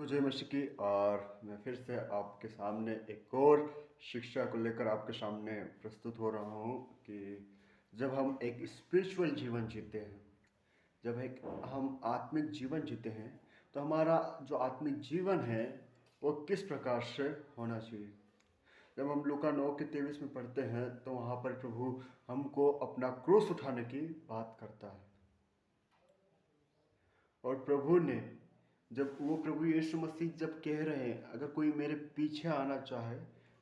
तो जय मसीह की। और मैं फिर से आपके सामने एक और शिक्षा को लेकर आपके सामने प्रस्तुत हो रहा हूँ कि जब हम एक स्पिरिचुअल जीवन जीते हैं, जब एक हम आत्मिक जीवन जीते हैं, तो हमारा जो आत्मिक जीवन है वो किस प्रकार से होना चाहिए। जब हम लूका 9:23 में पढ़ते हैं तो वहाँ पर प्रभु हमको अपना क्रूस उठाने की बात करता है। और प्रभु ने जब वो प्रभु यीशु मसीह जब कह रहे हैं अगर कोई मेरे पीछे आना चाहे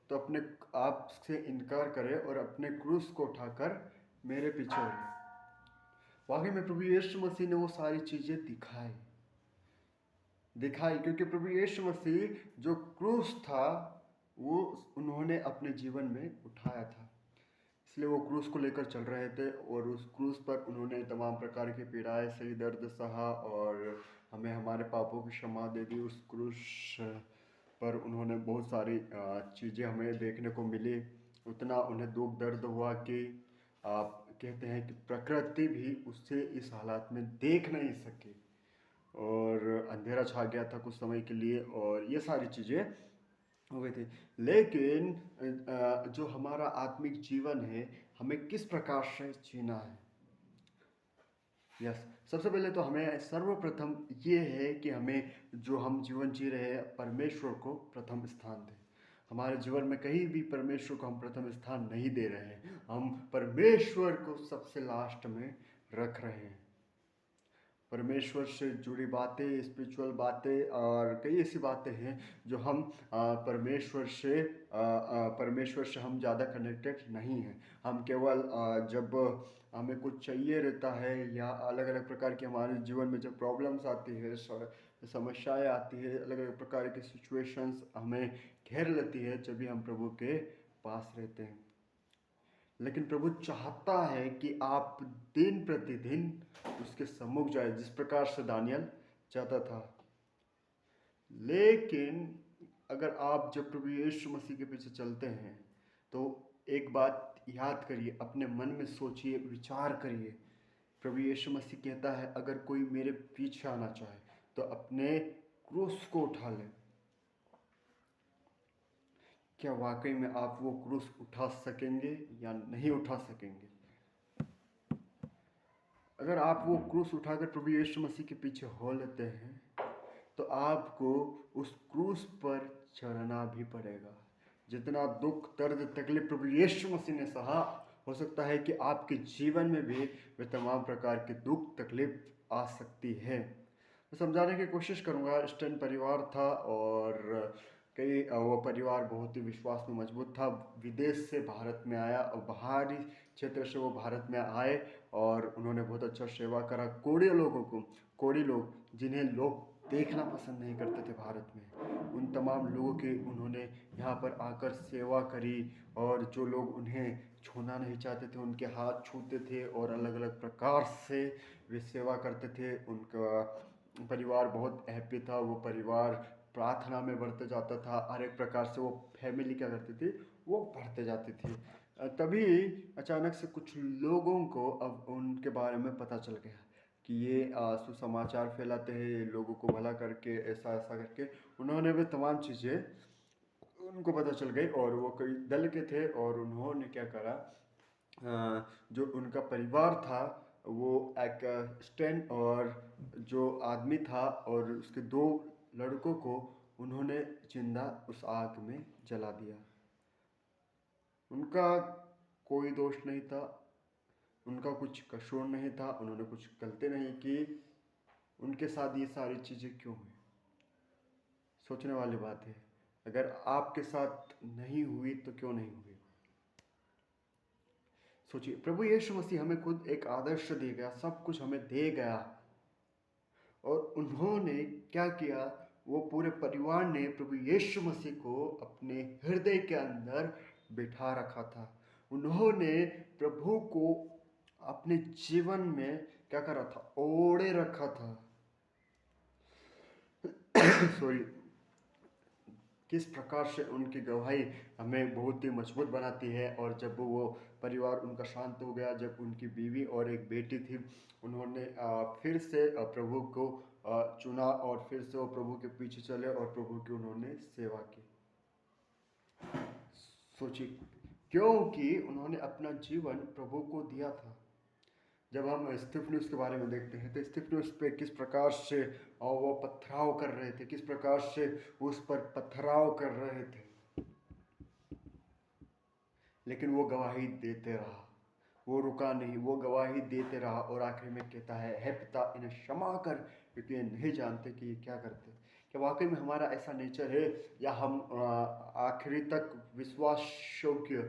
तो अपने आप से इनकार करे और अपने क्रूस को उठाकर मेरे पीछे आए। वाकई में प्रभु यीशु मसीह ने वो सारी चीज़ें दिखाई क्योंकि प्रभु यीशु मसीह जो क्रूस था वो उन्होंने अपने जीवन में उठाया था। इसलिए वो क्रूस को लेकर चल रहे थे और उस क्रूस पर उन्होंने तमाम प्रकार की पीड़ाएं सही, दर्द सहा और हमें हमारे पापों की क्षमा दे दी। उस क्रूस पर उन्होंने बहुत सारी चीज़ें हमें देखने को मिली। उतना उन्हें दुख दर्द हुआ कि आप कहते हैं कि प्रकृति भी उससे इस हालात में देख नहीं सकी और अंधेरा छा गया था कुछ समय के लिए और ये सारी चीज़ें हो गई थी। लेकिन जो हमारा आत्मिक जीवन है हमें किस प्रकार से जीना है। यस, सबसे पहले तो हमें सर्वप्रथम ये है कि हमें जो हम जीवन जी रहे हैं परमेश्वर को प्रथम स्थान दें। हमारे जीवन में कहीं भी परमेश्वर को हम प्रथम स्थान नहीं दे रहे हैं, हम परमेश्वर को सबसे लास्ट में रख रहे हैं। परमेश्वर से जुड़ी बातें, स्पिरिचुअल बातें और कई ऐसी बातें हैं जो हम परमेश्वर से हम ज़्यादा कनेक्टेड नहीं हैं। हम केवल जब हमें कुछ चाहिए रहता है या अलग अलग प्रकार की हमारे जीवन में जब प्रॉब्लम्स आती है, समस्याएं आती है, अलग अलग प्रकार की सिचुएशंस हमें घेर लेती है, जब भी हम प्रभु के पास रहते हैं। लेकिन प्रभु चाहता है कि आप दिन प्रतिदिन उसके सम्मुख जाए, जिस प्रकार से दानियल चाहता था। लेकिन अगर आप जब प्रभु यीशु मसीह के पीछे चलते हैं तो एक बात याद करिए, अपने मन में सोचिए, विचार करिए। प्रभु यीशु मसीह कहता है अगर कोई मेरे पीछे आना चाहे तो अपने क्रूस को उठा ले। क्या वाकई में आप वो क्रूस उठा सकेंगे या नहीं उठा सकेंगे? अगर आप वो क्रूस उठाकर प्रभु यीशु मसीह के पीछे हो लेते हैं तो आपको उस क्रूस पर चढ़ना भी पड़ेगा। जितना दुख दर्द तकलीफ प्रभु यीशु मसीह ने सहा, हो सकता है कि आपके जीवन में भी वे तमाम प्रकार के दुख तकलीफ आ सकती है। मैं समझाने की कोशिश करूँगा। स्टैन परिवार था और वो परिवार बहुत ही विश्वास में मजबूत था। विदेश से भारत में आया और बाहरी क्षेत्र से वो भारत में आए और उन्होंने बहुत अच्छा सेवा करा। कोड़ी लोग जिन्हें लोग देखना पसंद नहीं करते थे भारत में, उन तमाम लोगों की उन्होंने यहाँ पर आकर सेवा करी और जो लोग उन्हें छूना नहीं चाहते थे उनके हाथ छूते थे और अलग अलग प्रकार से वे सेवा करते थे। उनका परिवार बहुत हैप्पी था। वो परिवार प्रार्थना में बढ़ते जाता था। हर एक प्रकार से वो फैमिली क्या करती थी, वो बढ़ते जाती थी। तभी अचानक से कुछ लोगों को अब उनके बारे में पता चल गया कि ये सुसमाचार फैलाते हैं, ये लोगों को भला करके ऐसा ऐसा करके उन्होंने भी तमाम चीज़ें उनको पता चल गई और वो कई दल के थे और उन्होंने क्या करा, जो उनका परिवार था वो एक स्टैन और जो आदमी था और उसके दो लड़कों को उन्होंने जिंदा उस आग में जला दिया। उनका कोई दोष नहीं था, उनका कुछ कसूर नहीं था, उन्होंने कुछ गलती नहीं की। उनके साथ ये सारी चीज़ें क्यों हुई? सोचने वाली बात है। अगर आपके साथ नहीं हुई तो क्यों नहीं हुई? सोचिए, प्रभु यीशु मसीह हमें खुद एक आदर्श दे गया, सब कुछ हमें दे गया और उन्होंने क्या किया, वो पूरे परिवार ने प्रभु यीशु मसीह को अपने हृदय के अंदर बिठा रखा था। उन्होंने प्रभु को अपने जीवन में क्या करा था, ओढ़े रखा था। सॉरी। किस प्रकार से उनकी गवाही हमें बहुत ही मजबूत बनाती है। और जब वो परिवार उनका शांत हो गया, जब उनकी बीवी और एक बेटी थी, उन्होंने फिर से प्रभु को चुना और फिर से वो प्रभु के पीछे चले और प्रभु की उन्होंने सेवा की। सोचिए, क्योंकि उन्होंने अपना जीवन प्रभु को दिया था। जब हम स्तिफनुस के बारे में देखते हैं तो स्तिफनुस पे किस प्रकार से वो पथराव कर रहे थे, किस प्रकार से उस पर पथराव कर रहे थे, लेकिन वो गवाही देते रहा, वो रुका नहीं, वो गवाही देते रहा और आखिर में कहता है, हे पिता इन्हें क्षमा कर क्योंकि ये नहीं जानते कि ये क्या करते। क्या वाकई में हमारा ऐसा नेचर है, या हम आखिरी तक विश्वास योग्य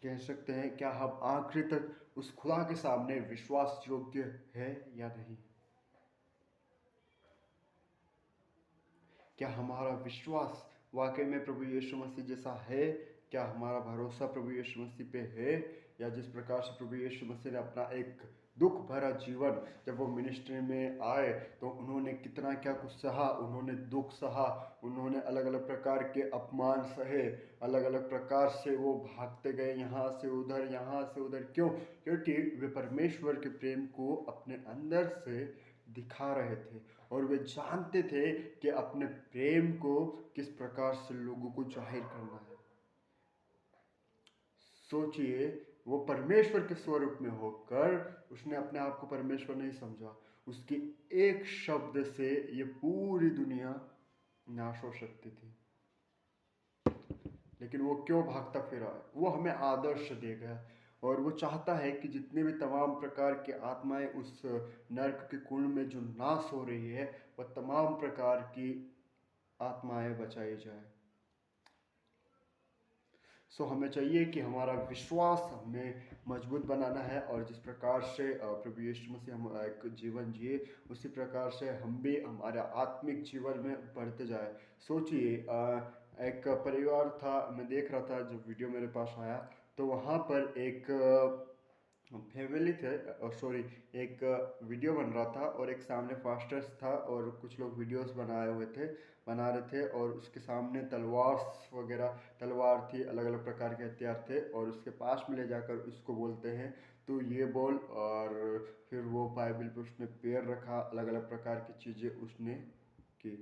कह सकते हैं, क्या हम आखिरी तक उस खुदा के सामने विश्वास योग्य है या नहीं? क्या हमारा विश्वास वाकई में प्रभु यीशु मसीह जैसा है? क्या हमारा भरोसा प्रभु यीशु मसीह पे है? या जिस प्रकार से प्रभु यीशु मसीह ने अपना एक दुख भरा जीवन, जब वो मिनिस्ट्री में आए तो उन्होंने कितना क्या कुछ सहा, उन्होंने दुख सहा, उन्होंने अलग अलग प्रकार के अपमान सहे, अलग अलग प्रकार से वो भागते गए यहाँ से उधर, यहाँ से उधर। क्यों? क्योंकि वे परमेश्वर के प्रेम को अपने अंदर से दिखा रहे थे और वे जानते थे कि अपने प्रेम को किस प्रकार से लोगों को जाहिर करना है। सोचिए, वो परमेश्वर के स्वरूप में होकर उसने अपने आप को परमेश्वर नहीं समझा। उसके एक शब्द से ये पूरी दुनिया नाश हो सकती थी, लेकिन वो क्यों भागता फिरा? वो हमें आदर्श देगा और वो चाहता है कि जितने भी तमाम प्रकार की आत्माएं उस नरक के कुंड में जो नाश हो रही है, वह तमाम प्रकार की आत्माएं बचाई जाए। सो हमें चाहिए कि हमारा विश्वास हमें मजबूत बनाना है और जिस प्रकार से प्रभु यीशु मसीह हम एक जीवन जिए, उसी प्रकार से हम भी हमारे आत्मिक जीवन में बढ़ते जाए। सोचिए, एक परिवार था, मैं देख रहा था जब वीडियो मेरे पास आया तो वहाँ पर एक फैमिली थे, सॉरी, एक वीडियो बन रहा था और एक सामने फास्टर्स था और कुछ लोग वीडियोस बना रहे थे और उसके सामने तलवार थी, अलग अलग प्रकार के हथियार थे और उसके पास में ले जाकर उसको बोलते हैं तो ये बोल, और फिर वो बाइबल पे उसने पैर रखा, अलग अलग प्रकार की चीज़ें उसने की।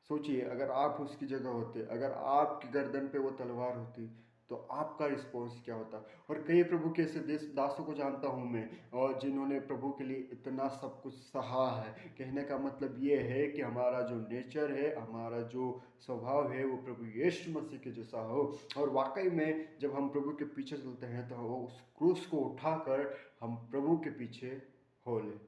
सोचिए, अगर आप उसकी जगह होते, अगर आपकी गर्दन पे वो तलवार होती तो आपका रिस्पॉन्स क्या होता? और कई प्रभु के ऐसे दासों को जानता हूँ मैं, और जिन्होंने प्रभु के लिए इतना सब कुछ सहा है। कहने का मतलब ये है कि हमारा जो नेचर है, हमारा जो स्वभाव है, वो प्रभु यीशु मसीह के जैसा हो। और वाकई में जब हम प्रभु के पीछे चलते हैं तो उस क्रूस को उठाकर हम प्रभु के पीछे हो लें।